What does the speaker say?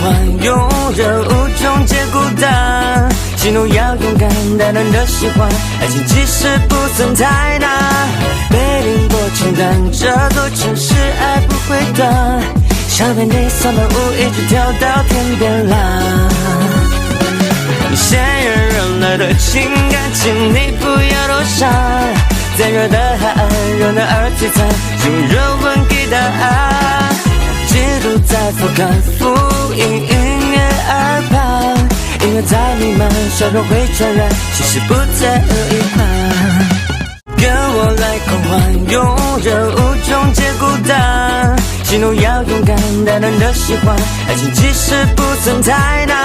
欢，用热无中结孤单，喜怒要勇敢，大胆的喜欢，爱情其实不算太难，被凌波牵绊，这座城市爱不会断，想陪你365一直跳到天边蓝。鲜艳热闹的情感，请你不要躲闪，再热的海岸，让男儿璀璨，用热吻给答案。嫉妒在俯瞰，复印音乐耳畔，音乐在弥漫，笑容会传染，其实不再有遗憾。跟我来狂欢，用热无中结孤单，喜怒要勇敢，大胆的喜欢，爱情其实不算太难。